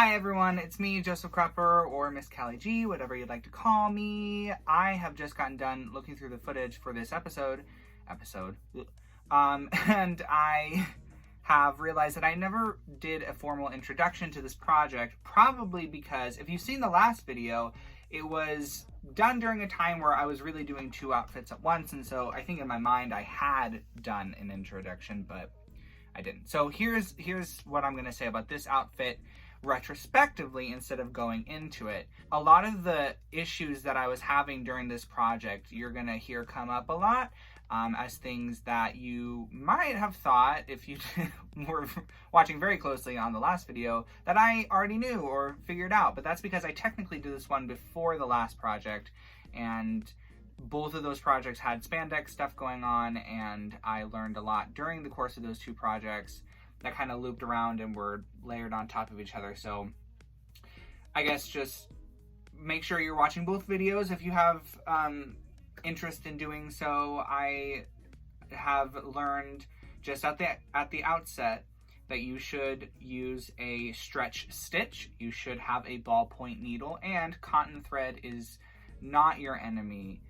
Hi everyone, it's me, Joseph Cropper, or Miss Cali G, whatever you'd like to call me. I have just gotten done looking through the footage for this episode, and I have realized that I never did a formal introduction to this project, probably because if you've seen the last video, it was done during a time where I was really doing two outfits at once, and so I think in my mind I had done an introduction, but I didn't. So here's what I'm going to say about this outfit retrospectively instead of going into it. A lot of the issues that I was having during this project, you're going to hear come up a lot as things that you might have thought, if you were watching very closely on the last video, that I already knew or figured out. But that's because I technically did this one before the last project, and both of those projects had spandex stuff going on, and I learned a lot during the course of those two projects that kind of looped around and were layered on top of each other. So I guess just make sure you're watching both videos if you have interest in doing so. I have learned just at the outset that you should use a stretch stitch, you should have a ballpoint needle, and cotton thread is not your enemy.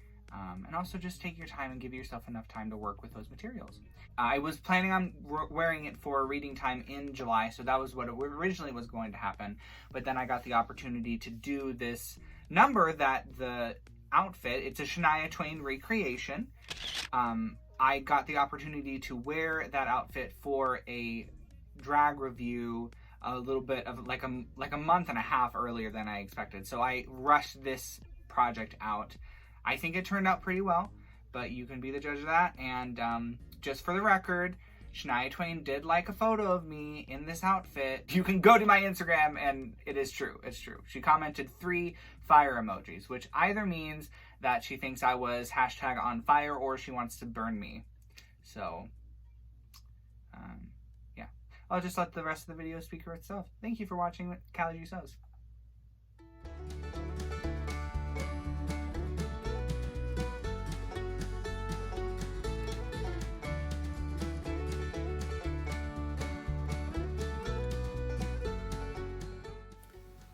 And also just take your time and give yourself enough time to work with those materials. I was planning on wearing it for reading time in July, so that was what originally was going to happen. But then I got the opportunity to do this number that the outfit, it's a Shania Twain recreation. I got the opportunity to wear that outfit for a drag review a little bit of like a month and a half earlier than I expected. So I rushed this project out. I think it turned out pretty well, but you can be the judge of that. And just for the record, Shania Twain did like a photo of me in this outfit. You can go to my Instagram and it is true. It's true. She commented 3 fire emojis, which either means that she thinks I was #on fire or she wants to burn me. So, yeah. I'll just let the rest of the video speak for itself. Thank you for watching Cali G Sews.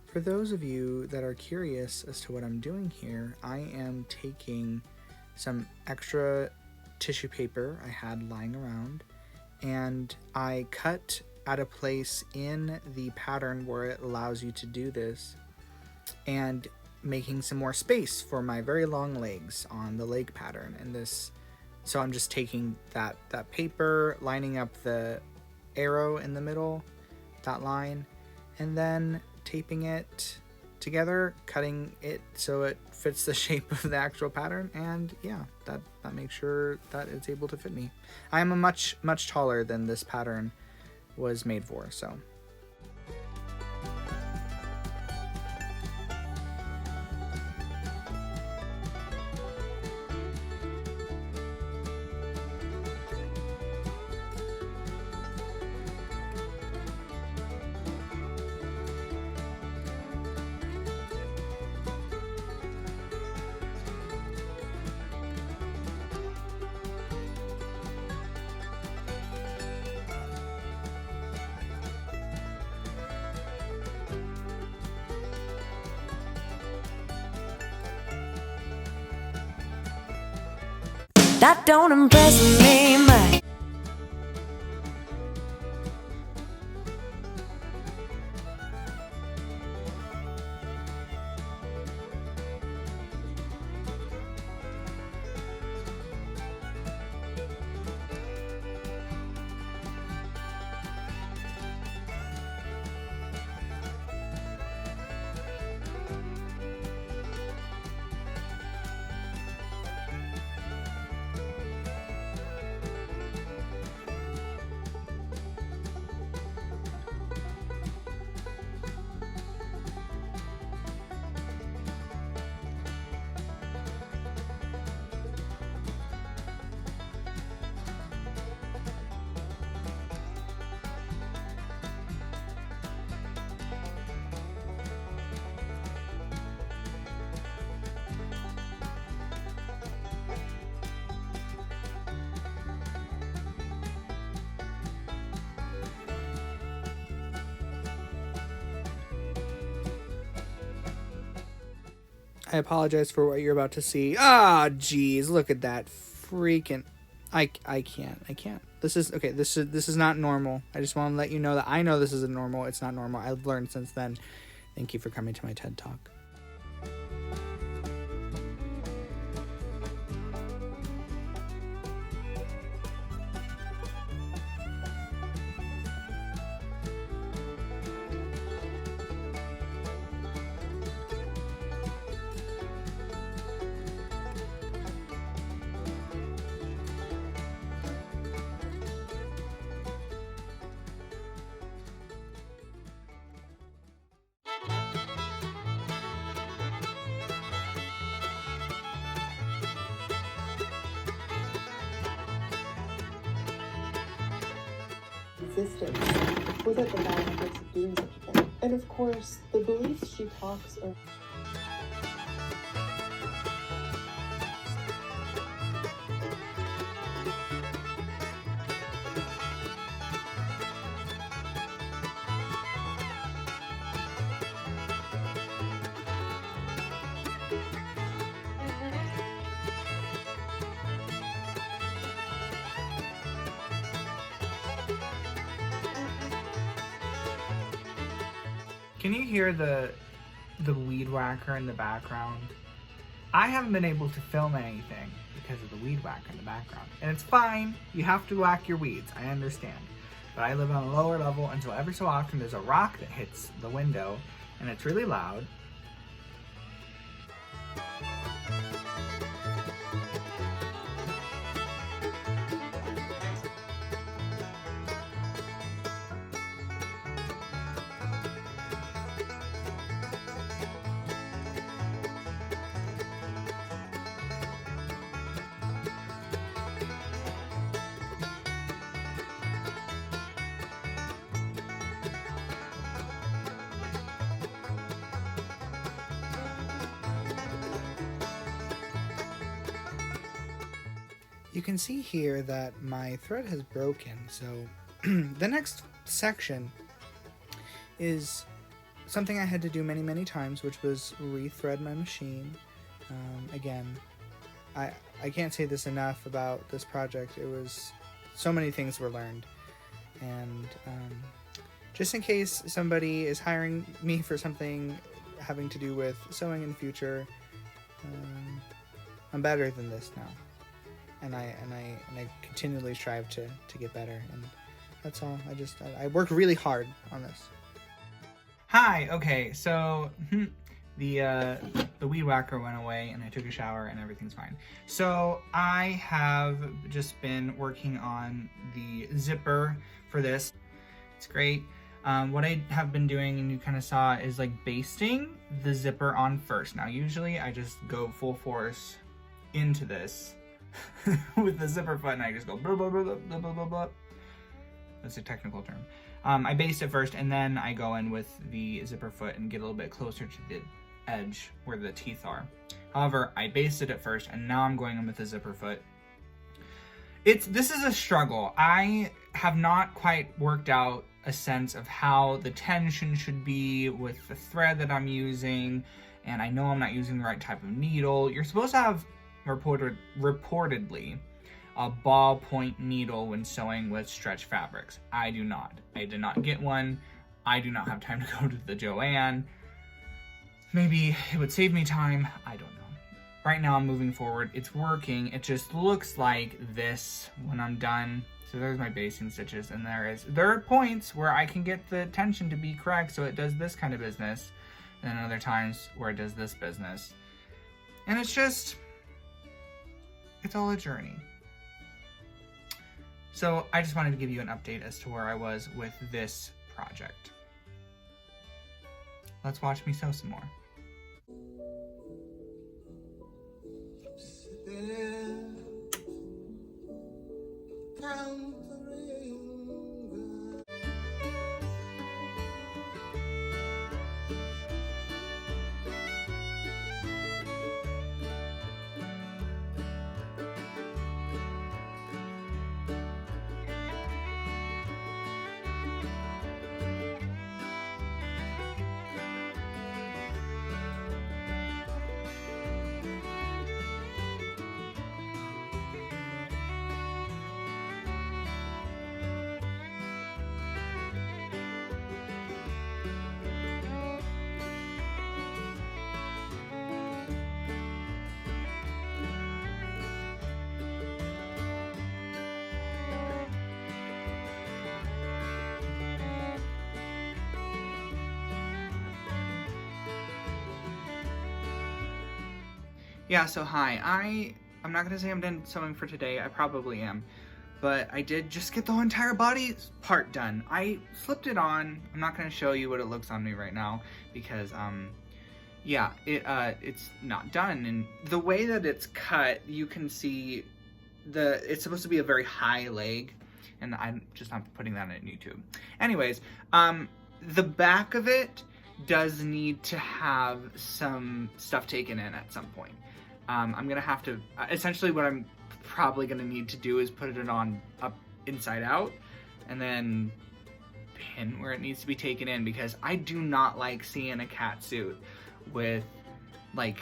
For those of you that are curious as to what I'm doing here, I am taking some extra tissue paper I had lying around, and I cut at a place in the pattern where it allows you to do this, and making some more space for my very long legs on the leg pattern. And this, so I'm just taking that paper, lining up the arrow in the middle, that line, and then taping it together, cutting it so it fits the shape of the actual pattern, and yeah, that makes sure that it's able to fit me. I am a much taller than this pattern was made for, so. That don't impress me much. I apologize for what you're about to see. Ah, geez, look at that freaking... I can't. This is not normal. I just want to let you know that I know this isn't normal. It's not normal. I've learned since then. Thank you for coming to my TED Talk. Existence was at the bottom of doing such a thing. And of course, the beliefs she talks of. Can you hear the weed whacker in the background? I haven't been able to film anything because of the weed whacker in the background. And it's fine, you have to whack your weeds, I understand. But I live on a lower level, and so every so often there's a rock that hits the window, and it's really loud. You can see here that my thread has broken, so the next section is something I had to do many times, which was rethread my machine. Again, I can't say this enough about this project. It was so many things were learned, and just in case somebody is hiring me for something having to do with sewing in the future, I'm better than this now. And I continually strive to get better, and that's all. I work really hard on this. Hi. Okay. So the weed whacker went away, and I took a shower, and everything's fine. So I have just been working on the zipper for this. It's great. What I have been doing, and you kind of saw, is like basting the zipper on first. Now usually I just go full force into this with the zipper foot, and I just go blah, blah, blah, blah, blah, blah, blah, blah. That's a technical term. I baste it first, and then I go in with the zipper foot and get a little bit closer to the edge where the teeth are. However, I basted it first, and now I'm going in with the zipper foot. This is a struggle. I have not quite worked out a sense of how the tension should be with the thread that I'm using, and I know I'm not using the right type of needle. You're supposed to have reportedly a ballpoint needle when sewing with stretch fabrics. I do not. I did not get one. I do not have time to go to the Joann. Maybe it would save me time. I don't know. Right now I'm moving forward. It's working. It just looks like this when I'm done. So there's my basting stitches, and there are points where I can get the tension to be correct so it does this kind of business, and then other times where it does this business. And it's all a journey. So I just wanted to give you an update as to where I was with this project. Let's watch me sew some more. Yeah, so hi. I'm not gonna say I'm done sewing for today. I probably am. But I did just get the whole entire body part done. I slipped it on. I'm not gonna show you what it looks on me right now because yeah, it's not done. And the way that it's cut, you can see it's supposed to be a very high leg, and I'm just not putting that on YouTube. Anyways, the back of it does need to have some stuff taken in at some point. I'm gonna have to, essentially what I'm probably gonna need to do is put it on up inside out and then pin where it needs to be taken in, because I do not like seeing a cat suit with like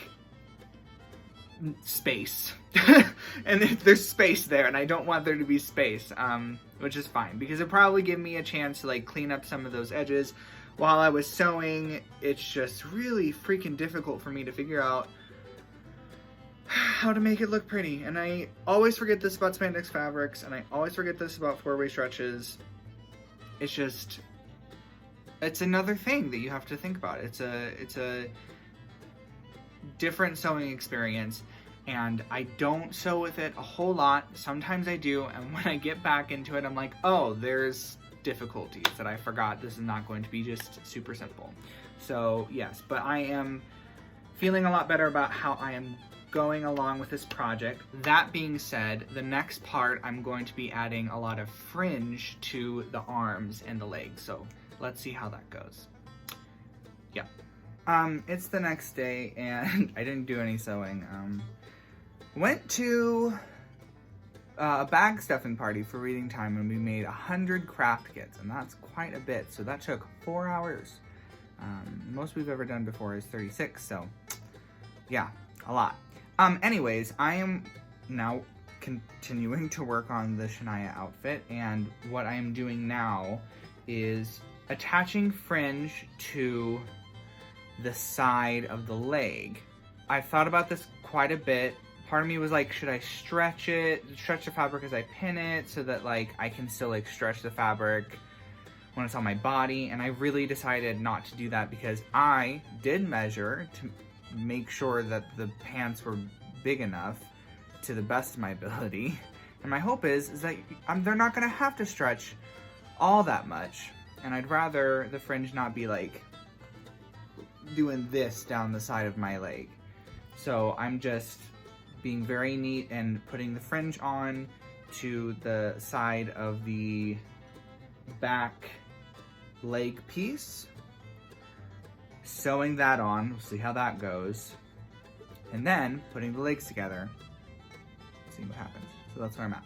space and there's space there, and I don't want there to be space, which is fine because it probably give me a chance to like clean up some of those edges while I was sewing. It's just really freaking difficult for me to figure out how to make it look pretty, and I always forget this about spandex fabrics, and I always forget this about four-way stretches. It's another thing that you have to think about. It's a different sewing experience, and I don't sew with it a whole lot. Sometimes I do, and when I get back into it, I'm like, oh, there's difficulties that I forgot. This is not going to be just super simple. So yes, but I am feeling a lot better about how I am going along with this project. That being said, the next part, I'm going to be adding a lot of fringe to the arms and the legs. So let's see how that goes. Yeah. It's the next day and I didn't do any sewing. Went to a bag stuffing party for reading time, and we made 100 craft kits, and that's quite a bit. So that took 4 hours. Most we've ever done before is 36, so yeah, a lot. Anyways, I am now continuing to work on the Shania outfit, and what I am doing now is attaching fringe to the side of the leg. I've thought about this quite a bit. Part of me was like, should I stretch the fabric as I pin it so that like I can still like stretch the fabric when it's on my body? And I really decided not to do that because I did measure to make sure that the pants were big enough to the best of my ability. And my hope is that they're not gonna have to stretch all that much. And I'd rather the fringe not be like doing this down the side of my leg. So I'm just being very neat and putting the fringe on to the side of the back leg piece, sewing that on. We'll see how that goes, and then putting the legs together, see what happens. So that's where I'm at.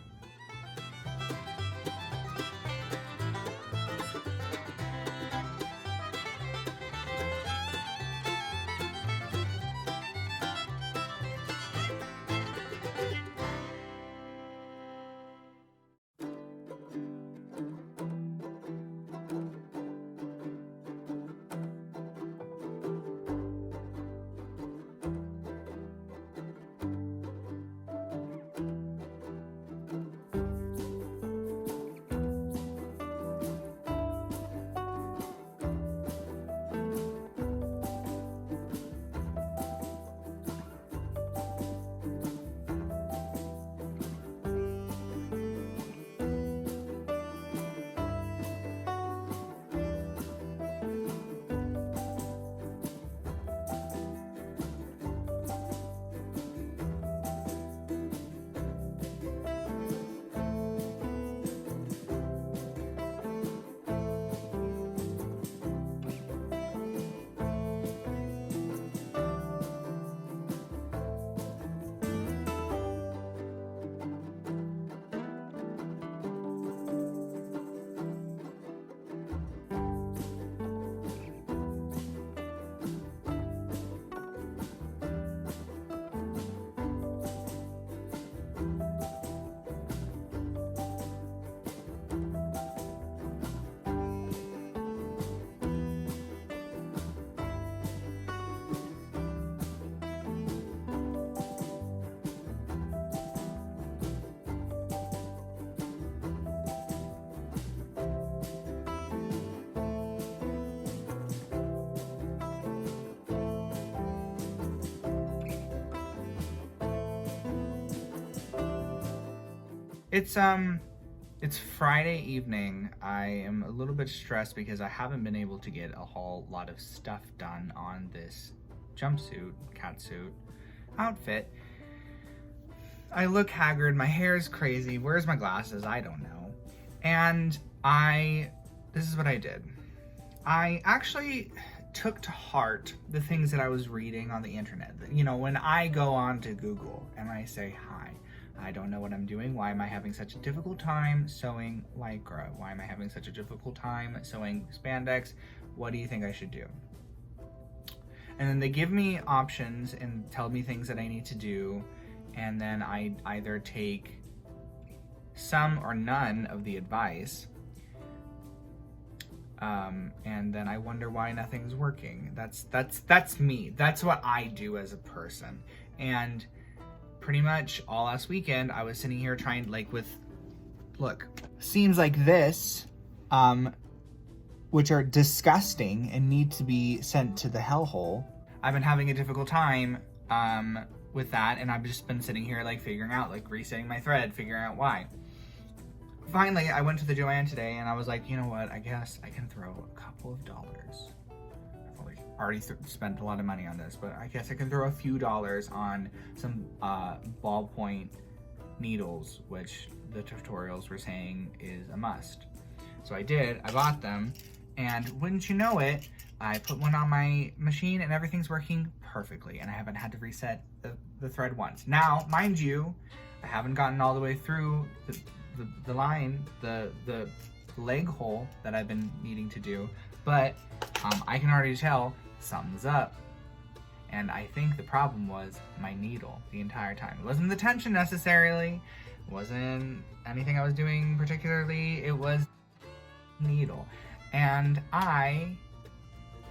It's Friday evening. I am a little bit stressed because I haven't been able to get a whole lot of stuff done on this jumpsuit, catsuit outfit. I look haggard, my hair is crazy, where's my glasses? I don't know. And this is what I did. I actually took to heart the things that I was reading on the internet. You know, when I go on to Google and I say, hi, I don't know what I'm doing. Why am I having such a difficult time sewing Lycra? Why am I having such a difficult time sewing spandex? What do you think I should do? And then they give me options and tell me things that I need to do. And then I either take some or none of the advice. And then I wonder why nothing's working. That's me. That's what I do as a person. And pretty much all last weekend, I was sitting here trying, like, with, look, seams like this, which are disgusting and need to be sent to the hellhole. I've been having a difficult time, with that, and I've just been sitting here, like, figuring out, like, resetting my thread, figuring out why. Finally, I went to the Joann today, and I was like, you know what, I guess I can throw a couple of dollars. I've already spent a lot of money on this, but I guess I can throw a few dollars on some ballpoint needles, which the tutorials were saying is a must. So I did, I bought them, and wouldn't you know it, I put one on my machine and everything's working perfectly, and I haven't had to reset the thread once. Now, mind you, I haven't gotten all the way through the line, the leg hole that I've been needing to do, but I can already tell something's up. And I think the problem was my needle the entire time. It wasn't the tension necessarily, it wasn't anything I was doing particularly, it was needle. And I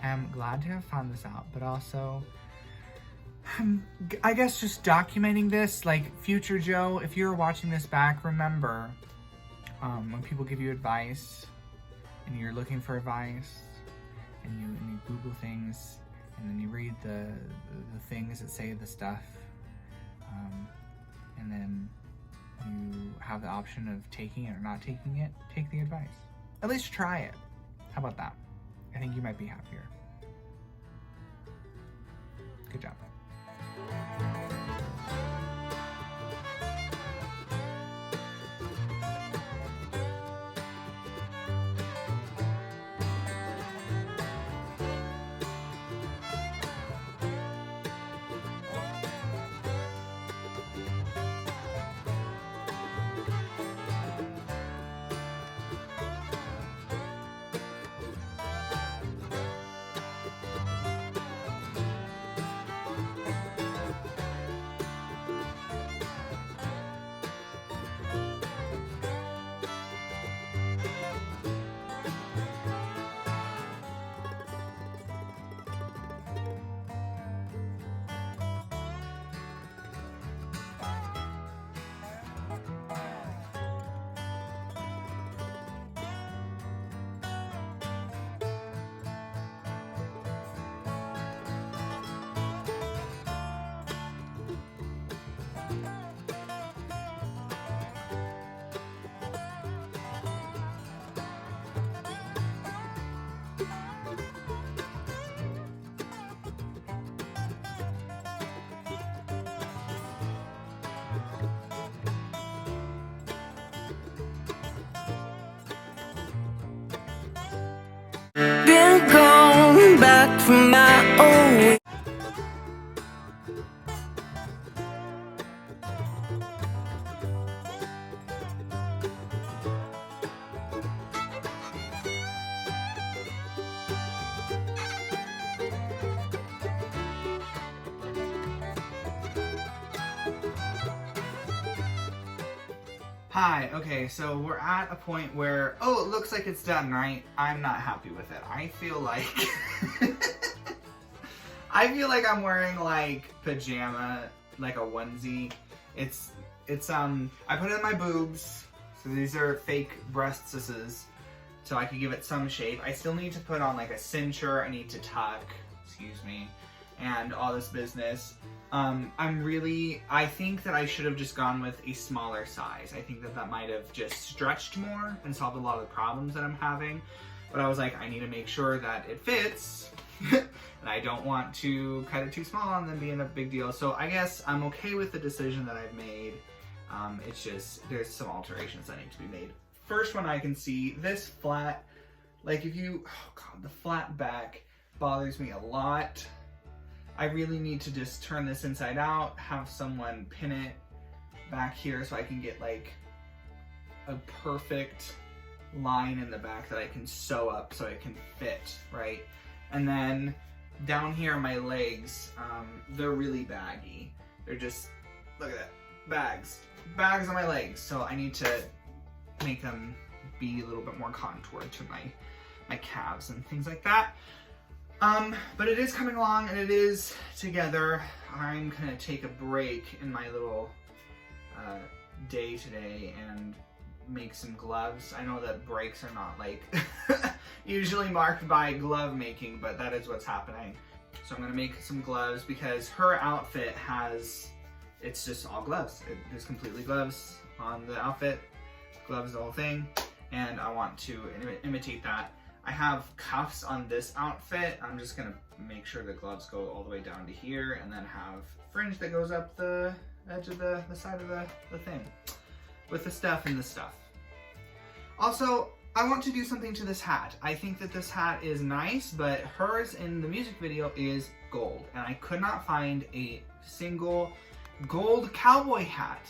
am glad to have found this out, but also I guess just documenting this, like, future Joe, if you're watching this back, remember, when people give you advice, and you're looking for advice, and you Google things, and then you read the things that say the stuff, and then you have the option of taking it or not taking it, take the advice. At least try it. How about that? I think you might be happier. Good job. Been gone back from my own. Hi, okay, so we're at a point where, oh, it looks like it's done, right? I'm not happy with it. I feel like, I'm wearing, like, pajama, like a onesie. It's, I put it in my boobs, so these are fake breastises, so I could give it some shape. I still need to put on, like, a cincher, I need to tuck, excuse me. and all this business. I think that I should have just gone with a smaller size. I think that that might have just stretched more and solved a lot of the problems that I'm having. But I was like, I need to make sure that it fits. And I don't want to cut it too small and then be in a big deal. So I guess I'm okay with the decision that I've made. It's just, there's some alterations that need to be made. First one I can see, this flat, like if you, oh God, the flat back bothers me a lot. I really need to just turn this inside out, have someone pin it back here so I can get like a perfect line in the back that I can sew up so it can fit, right? And then down here, my legs, they're really baggy. They're just, look at that, bags on my legs. So I need to make them be a little bit more contoured to my calves and things like that. But it is coming along and it is together. I'm gonna take a break in my little day today and make some gloves. I know that breaks are not like usually marked by glove making, but that is what's happening. So I'm gonna make some gloves because her outfit has, it's just all gloves. There's completely gloves on the outfit, gloves the whole thing, and I want to imitate that. I have cuffs on this outfit. I'm just gonna make sure the gloves go all the way down to here and then have fringe that goes up the edge of the side of the thing with the stuff and the stuff. Also, I want to do something to this hat. I think that this hat is nice, but hers in the music video is gold, and I could not find a single gold cowboy hat.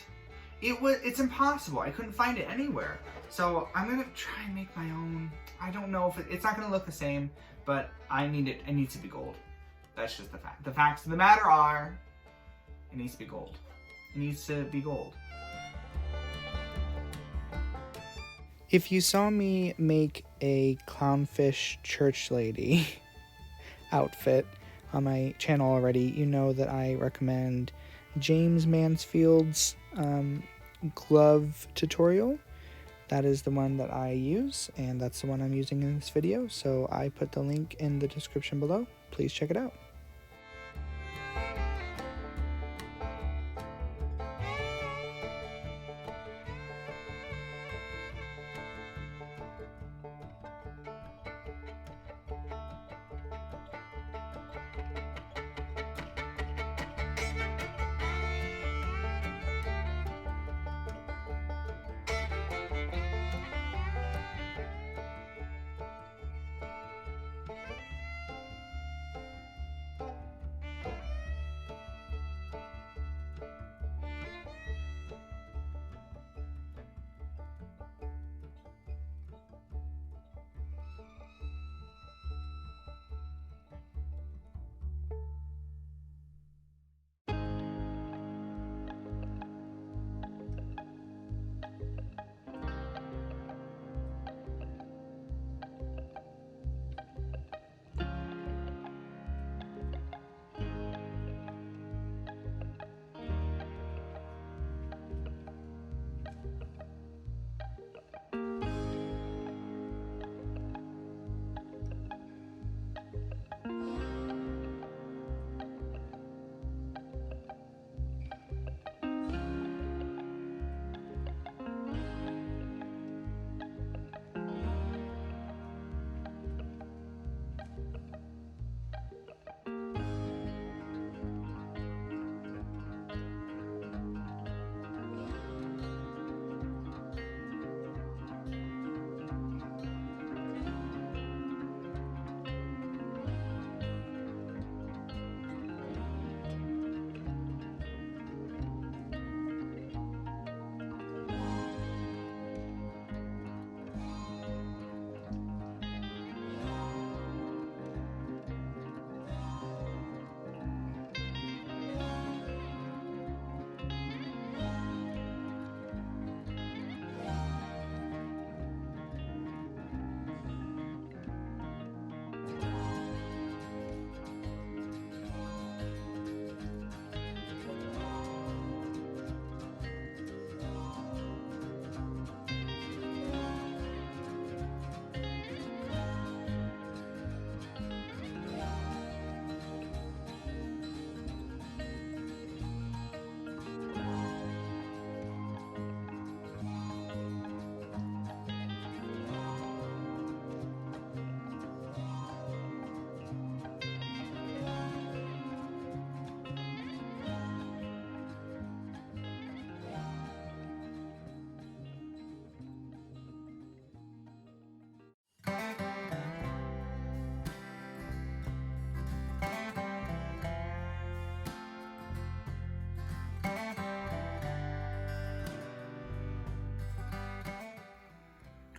It's impossible. I couldn't find it anywhere. So I'm gonna try and make my own. I don't know if it's not gonna look the same, but I need it. It needs to be gold. That's just the fact. The facts of the matter are, it needs to be gold. It needs to be gold. If you saw me make a clownfish church lady outfit on my channel already, you know that I recommend James Mansfield's glove tutorial. That is the one that I use, and that's the one I'm using in this video, so I put the link in the description below. Please check it out.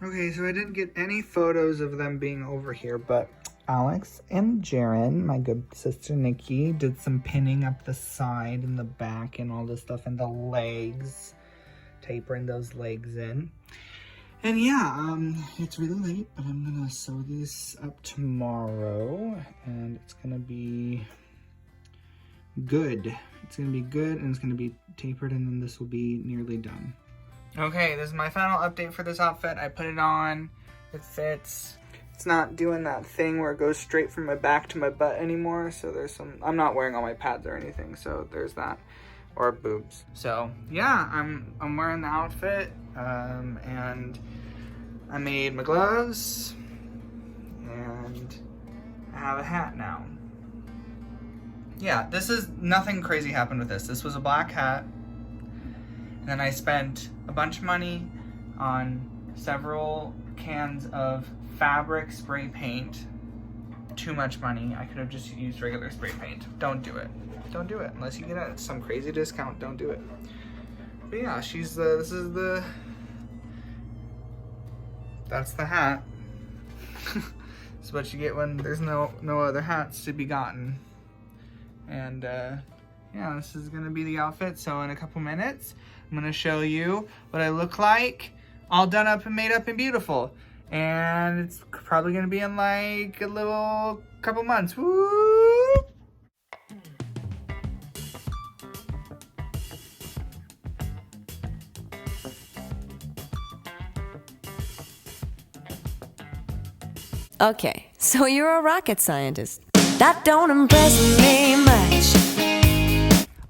Okay, so I didn't get any photos of them being over here, but Alex and Jaren, my good sister Nikki, did some pinning up the side and the back and all this stuff, and the legs, tapering those legs in. And yeah, it's really late, but I'm gonna sew these up tomorrow, and it's gonna be good. It's gonna be good, and it's gonna be tapered, and then this will be nearly done. Okay, this is my final update for this outfit. I put it on, it fits. It's not doing that thing where it goes straight from my back to my butt anymore, so there's some, I'm not wearing all my pads or anything, so there's that, or boobs. So yeah, I'm wearing the outfit, and I made my gloves, and I have a hat now. Yeah, this is, nothing crazy happened with this. This was a black hat. And then I spent a bunch of money on several cans of fabric spray paint. Too much money. I could have just used regular spray paint. Don't do it. Don't do it. Unless you get some crazy discount, don't do it. But yeah, that's the hat. It's what you get when there's no other hats to be gotten. And yeah, this is gonna be the outfit. So in a couple minutes, I'm gonna show you what I look like, all done up and made up and beautiful. And it's probably gonna be in like a little couple months. Woo! Okay, so you're a rocket scientist. That don't impress me much.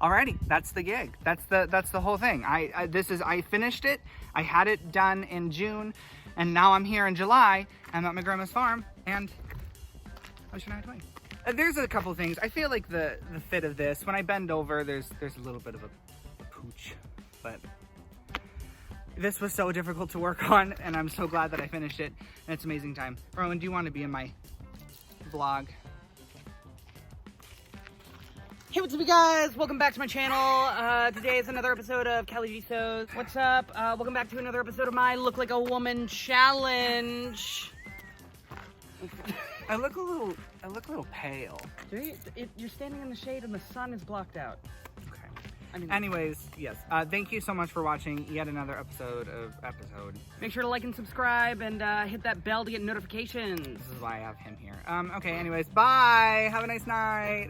Alrighty, that's the gig. That's the whole thing. I finished it. I had it done in June, and now I'm here in July. I'm at my grandma's farm, and what should I doing? There's a couple things. I feel like the fit of this, when I bend over, there's a little bit of a pooch, but this was so difficult to work on, and I'm so glad that I finished it, and it's an amazing time. Rowan, do you want to be in my vlog? Hey, what's up, you guys? Welcome back to my channel. Today is another episode of CaliJeOfficial. What's up? Welcome back to another episode of my Look Like a Woman challenge. I look a little pale. You're standing in the shade and the sun is blocked out. Okay. Anyways, yes. Thank you so much for watching yet another episode. Make sure to like and subscribe and hit that bell to get notifications. This is why I have him here. Okay, anyways, bye. Have a nice night.